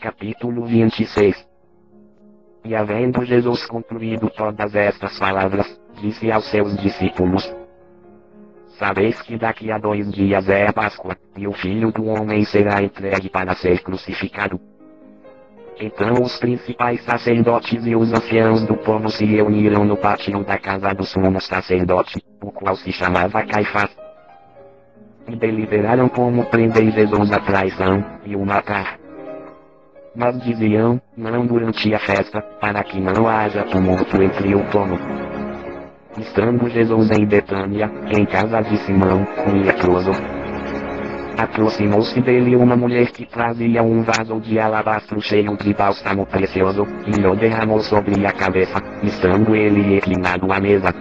Capítulo 26. E havendo Jesus concluído todas estas palavras, disse aos seus discípulos: Sabeis que daqui a 2 dias é a Páscoa, e o Filho do Homem será entregue para ser crucificado. Então os principais sacerdotes e os anciãos do povo se reuniram no pátio da casa do sumo sacerdote, o qual se chamava Caifás. E deliberaram como prender Jesus à traição, e o matar. Mas diziam, não durante a festa, para que não haja tumulto entre o povo. Estando Jesus em Betânia, em casa de Simão, um leproso, aproximou-se dele uma mulher que trazia um vaso de alabastro cheio de bálsamo precioso, e o derramou sobre a cabeça, estando ele reclinado à mesa.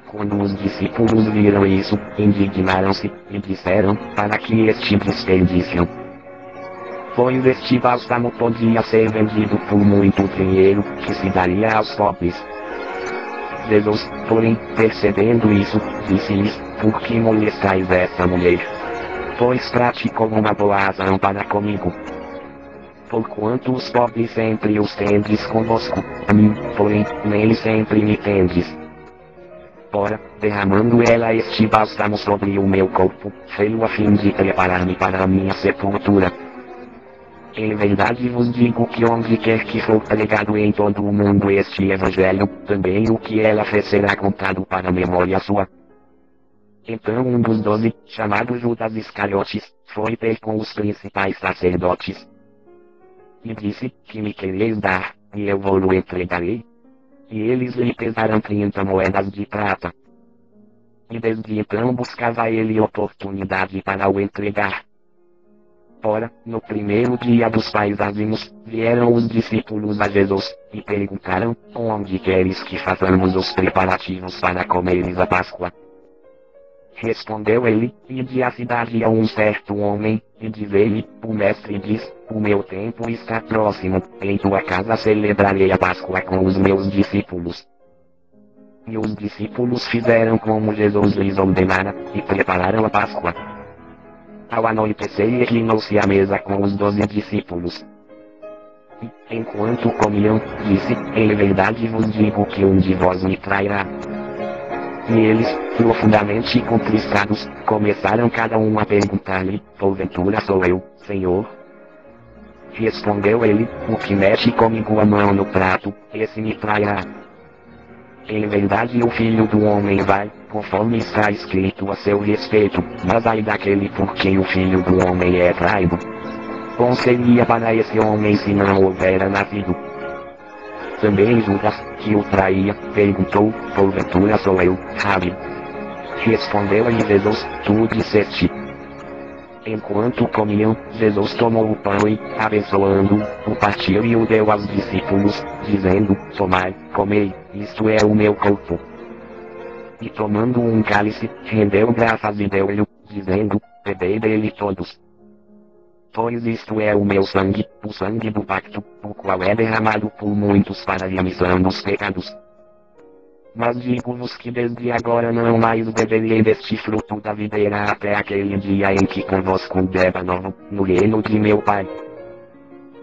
Quando os discípulos viram isso, indignaram-se, e disseram, para que este desperdício? Pois este bálsamo podia ser vendido por muito dinheiro, que se daria aos pobres. Jesus, porém, percebendo isso, disse-lhes, por que molestais essa mulher? Pois praticou uma boa ação para comigo. Porquanto os pobres sempre os tendes convosco, a mim, porém, nem sempre me tendes. Ora, derramando ela este bálsamo sobre o meu corpo, fê-lo a fim de preparar-me para a minha sepultura. Em verdade vos digo que onde quer que for pregado em todo o mundo este evangelho, também o que ela fez será contado para memória sua. Então um dos 12, chamado Judas Iscariotes, foi ter com os principais sacerdotes. E disse, que me quereis dar, e eu vou-lo entregarei. E eles lhe pesaram 30 moedas de prata. E desde então buscava ele oportunidade para o entregar. Ora, no primeiro dia dos pais ázimos, vieram os discípulos a Jesus, e perguntaram, onde queres que façamos os preparativos para comeres a Páscoa? Respondeu ele, ide à cidade a um certo homem, e diz-lhe, o mestre diz, o meu tempo está próximo, em tua casa celebrarei a Páscoa com os meus discípulos. E os discípulos fizeram como Jesus lhes ordenara, e prepararam a Páscoa. Ao anoitecer reclinou-se à mesa com os 12 discípulos. E, enquanto comiam, disse, em verdade vos digo que um de vós me trairá. E eles, profundamente contristados, começaram cada um a perguntar-lhe, porventura sou eu, Senhor? Respondeu ele, o que mexe comigo a mão no prato, esse me trairá. Em verdade o Filho do Homem vai, conforme está escrito a seu respeito, mas ai daquele por quem o Filho do Homem é traído. Bom seria para esse homem se não houvera nascido. Também Judas, que o traía, perguntou, porventura sou eu, Rabi? Respondeu-lhe Jesus, tu o disseste. Enquanto comiam, Jesus tomou o pão e, abençoando-o, o partiu e o deu aos discípulos, dizendo, tomai, comei, isto é o meu corpo. E tomando um cálice, rendeu graças e deu-lhe, dizendo, bebei dele todos. Pois isto é o meu sangue, o sangue do pacto, o qual é derramado por muitos para a remissão dos pecados. Mas digo-vos que desde agora não mais beberei deste fruto da videira até aquele dia em que convosco beba novo, no reino de meu Pai.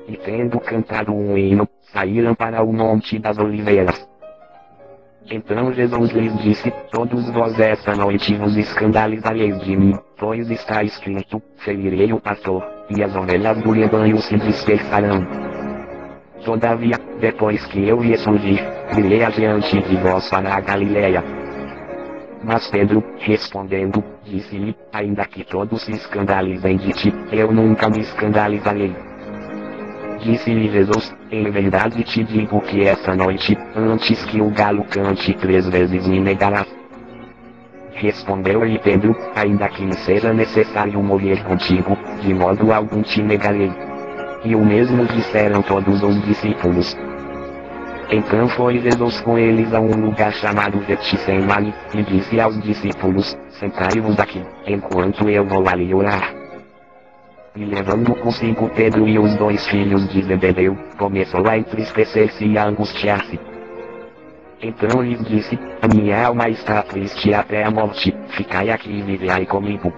E tendo cantado um hino, saíram para o Monte das Oliveiras. Então Jesus lhes disse, todos vós esta noite vos escandalizareis de mim, pois está escrito, ferirei o pastor, e as ovelhas do rebanho se dispersarão. Todavia, depois que eu ressurgir, irei adiante de vós para a Galileia. Mas Pedro, respondendo, disse-lhe, ainda que todos se escandalizem de ti, eu nunca me escandalizarei. Disse-lhe Jesus, em verdade te digo que esta noite, antes que o galo cante 3 vezes me negarás. Respondeu-lhe Pedro, ainda que me seja necessário morrer contigo, de modo algum te negarei. E o mesmo disseram todos os discípulos. Então foi Jesus com eles a um lugar chamado Getsemane, e disse aos discípulos, sentai-vos aqui, enquanto eu vou ali orar. E levando consigo Pedro e os 2 filhos de Zebedeu, começou a entristecer-se e a angustiar-se. Então lhes disse, a minha alma está triste até a morte, ficai aqui e vigiai comigo.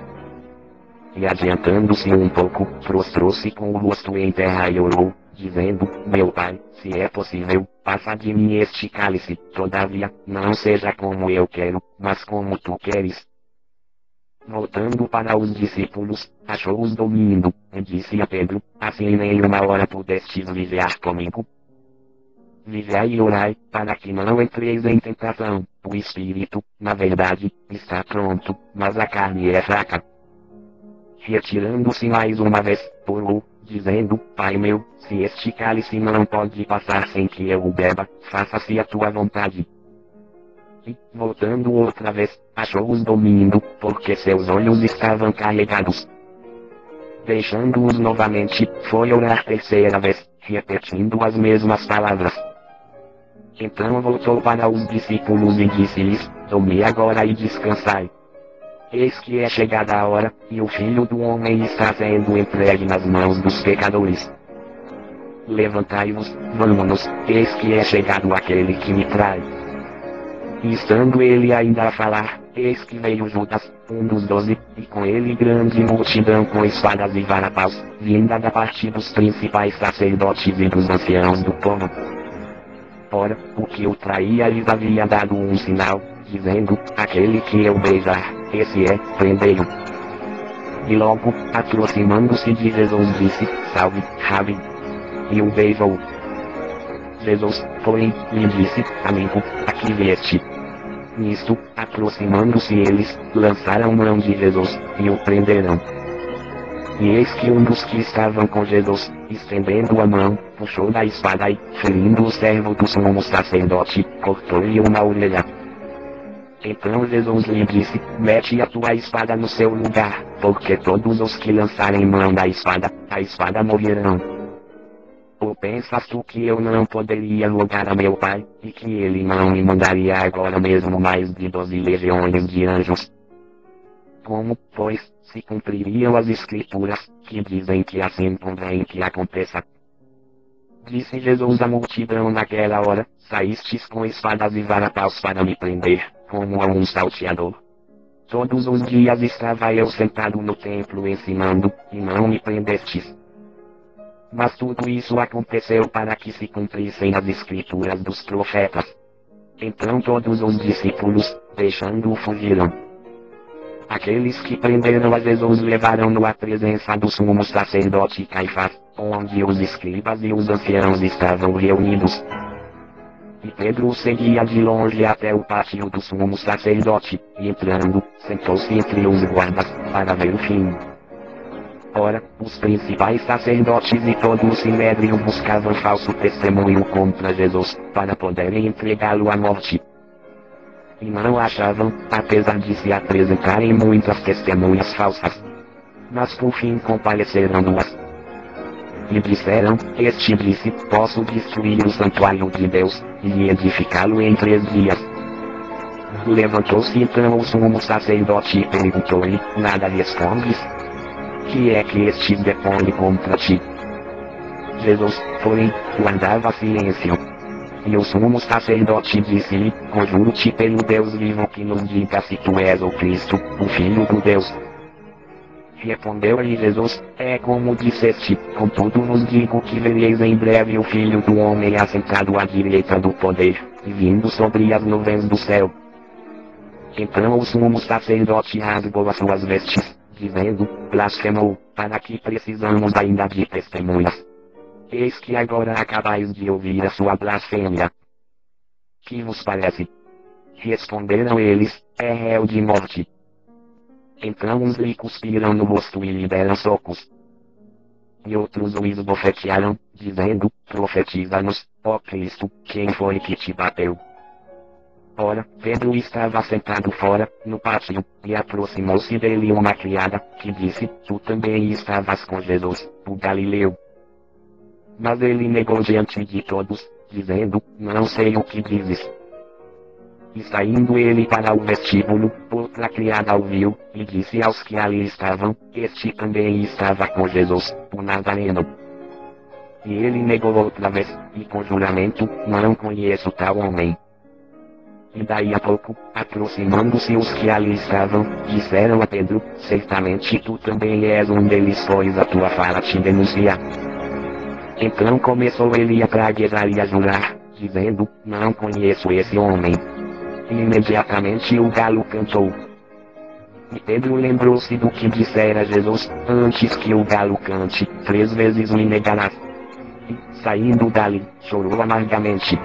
e adiantando-se um pouco, prostrou-se com o rosto em terra e orou, dizendo, meu pai, se é possível, passa de mim este cálice, todavia, não seja como eu quero, mas como tu queres. Voltando para os discípulos, achou-os dormindo, e disse a Pedro, assim nem uma hora pudestes vigiar comigo. Vigiai e orai, para que não entreis em tentação, o espírito, na verdade, está pronto, mas a carne é fraca. Retirando-se mais uma vez, orou, dizendo, Pai meu, se este cálice não pode passar sem que eu o beba, faça-se a tua vontade. E, voltando outra vez, achou-os dormindo, porque seus olhos estavam carregados. Deixando-os novamente, foi orar terceira vez, repetindo as mesmas palavras. Então voltou para os discípulos e disse-lhes, dormi agora e descansai. Eis que é chegada a hora, e o Filho do Homem está sendo entregue nas mãos dos pecadores. Levantai-vos, vamos, eis que é chegado aquele que me trai. E estando ele ainda a falar, eis que veio Judas, um dos 12, e com ele grande multidão com espadas e varapaus, vinda da parte dos principais sacerdotes e dos anciãos do povo. Ora, o que o traía lhes havia dado um sinal, dizendo, aquele que eu beijar, esse é, prendei-o. E logo, aproximando-se de Jesus disse, salve, Rabi. E o beijou. Jesus, porém, lhe disse, amigo, aqui vieste. Nisto, aproximando-se eles, lançaram mão de Jesus, e o prenderam. E eis que um dos que estavam com Jesus, estendendo a mão, puxou da espada e, ferindo o servo do sumo sacerdote, cortou-lhe uma orelha. Então Jesus lhe disse, mete a tua espada no seu lugar, porque todos os que lançarem mão da espada, a espada morrerão. Ou pensas tu que eu não poderia rogar a meu pai, e que ele não me mandaria agora mesmo mais de 12 legiões de anjos? Como, pois, se cumpririam as escrituras, que dizem que assim convém que aconteça? Disse Jesus à multidão naquela hora, saístes com espadas e varapaus para me prender, como a um salteador. Todos os dias estava eu sentado no templo ensinando, e não me prendestes. Mas tudo isso aconteceu para que se cumprissem as escrituras dos profetas. Então todos os discípulos, deixando-o, fugiram. Aqueles que prenderam a Jesus levaram-no à presença do sumo sacerdote Caifás, onde os escribas e os anciãos estavam reunidos. E Pedro o seguia de longe até o pátio do sumo sacerdote, e entrando, sentou-se entre os guardas, para ver o fim. Ora, os principais sacerdotes e todo o sinédrio buscavam falso testemunho contra Jesus, para poderem entregá-lo à morte. E não achavam, apesar de se apresentarem muitas testemunhas falsas. Mas por fim compareceram duas. E disseram, este disse, posso destruir o santuário de Deus, e edificá-lo em 3 dias. Levantou-se então o sumo sacerdote e perguntou-lhe, nada respondes? Que é que este depõe contra ti? Jesus, porém, guardava silêncio. E o sumo sacerdote disse-lhe, conjuro-te pelo Deus vivo que nos diga se tu és o Cristo, o Filho do Deus. Respondeu-lhe Jesus, é como disseste, contudo vos digo que vereis em breve o Filho do Homem assentado à direita do poder, e vindo sobre as nuvens do céu. Então o sumo sacerdote rasgou as suas vestes, dizendo, blasfemou, para que precisamos ainda de testemunhas? Eis que agora acabais de ouvir a sua blasfêmia. Que vos parece? Responderam eles, é réu de morte. Então uns lhe cuspiram no rosto e lhe deram socos. E outros o esbofetearam, dizendo, profetiza-nos, ó Cristo, quem foi que te bateu? Ora, Pedro estava sentado fora, no pátio, e aproximou-se dele uma criada, que disse, tu também estavas com Jesus, o Galileu. Mas ele negou diante de todos, dizendo, não sei o que dizes. E saindo ele para o vestíbulo, outra criada o viu, e disse aos que ali estavam, este também estava com Jesus, o Nazareno. E ele negou outra vez, e com juramento, não conheço tal homem. E daí a pouco, aproximando-se os que ali estavam, disseram a Pedro: certamente tu também és um deles, pois a tua fala te denuncia. Então começou ele a praguejar e a jurar, dizendo: não conheço esse homem. E imediatamente o galo cantou. E Pedro lembrou-se do que dissera Jesus: antes que o galo cante, 3 vezes me negarás. E, saindo dali, chorou amargamente.